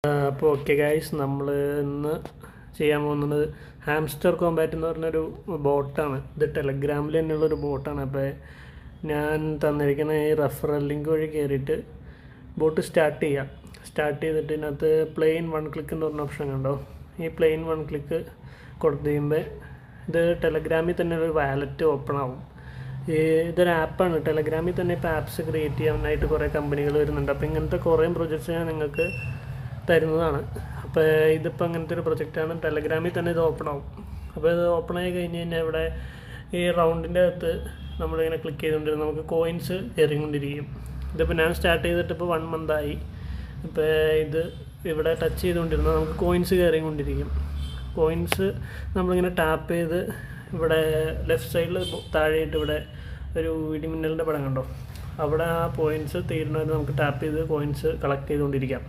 അപ്പോൾ okay guys, നമ്മൾ ഇന്ന് ചെയ്യാൻ പോകുന്നത് ഹാംസ്റ്റർ കോമ്പാറ്റ് എന്ന് പറഞ്ഞൊരു ബോട്ടാണ്. ഇത് ടെലഗ്രാമിൽ തന്നെയുള്ളൊരു ബോട്ടാണ്. അപ്പോൾ ഞാൻ തന്നിരിക്കുന്ന ഈ റെഫറൽ ലിങ്ക് വഴി കയറിയിട്ട് ബോട്ട് സ്റ്റാർട്ട് ചെയ്തിട്ട് ഇതിനകത്ത് പ്ലെയിൻ വൺ ക്ലിക്ക് എന്ന് പറഞ്ഞ ഓപ്ഷൻ കണ്ടോ. ഈ പ്ലെയിൻ വൺ ക്ലിക്ക് കൊടുത്തു കഴിയുമ്പോൾ ഇത് ടെലഗ്രാമിൽ തന്നെ ഒരു വാലറ്റ് ഓപ്പൺ ആവും. ഇതൊരു ആപ്പാണ്. ടെലഗ്രാമിൽ തന്നെ ഇപ്പോൾ ആപ്സ് ക്രിയേറ്റ് ചെയ്യാനായിട്ട് കുറേ കമ്പനികൾ വരുന്നുണ്ട്. അപ്പോൾ ഇങ്ങനത്തെ കുറേ പ്രൊജക്ട്സ് ഞാൻ നിങ്ങൾക്ക് തരുന്നതാണ്. അപ്പോൾ ഇതിപ്പോൾ അങ്ങനത്തെ ഒരു പ്രൊജക്റ്റാണ്. ടെലഗ്രാമിൽ തന്നെ ഇത് ഓപ്പൺ ആവും. അപ്പോൾ ഇത് ഓപ്പൺ ആയി കഴിഞ്ഞ് കഴിഞ്ഞാൽ ഇവിടെ ഈ റൗണ്ടിൻ്റെ അകത്ത് നമ്മളിങ്ങനെ ക്ലിക്ക് ചെയ്തുകൊണ്ടിരുന്ന നമുക്ക് കോയിൻസ് കയറിക്കൊണ്ടിരിക്കും. ഇതിപ്പോൾ ഞാൻ സ്റ്റാർട്ട് ചെയ്തിട്ട് ഇപ്പോൾ 1 month ആയി. ഇപ്പോൾ ഇത് ഇവിടെ ടച്ച് ചെയ്തുകൊണ്ടിരുന്നാൽ നമുക്ക് കോയിൻസ് കയറിക്കൊണ്ടിരിക്കും. കോയിൻസ് നമ്മളിങ്ങനെ ടാപ്പ് ചെയ്ത് ഇവിടെ ലെഫ്റ്റ് സൈഡിൽ താഴെയായിട്ട് ഇവിടെ ഒരു ഇടിമിന്നലിൻ്റെ പടം കണ്ടോ, അവിടെ ആ പോയിൻറ്റ്സ് തീരുന്നവരെ നമുക്ക് ടാപ്പ് ചെയ്ത് കോയിൻസ് കളക്ട് ചെയ്തുകൊണ്ടിരിക്കാം.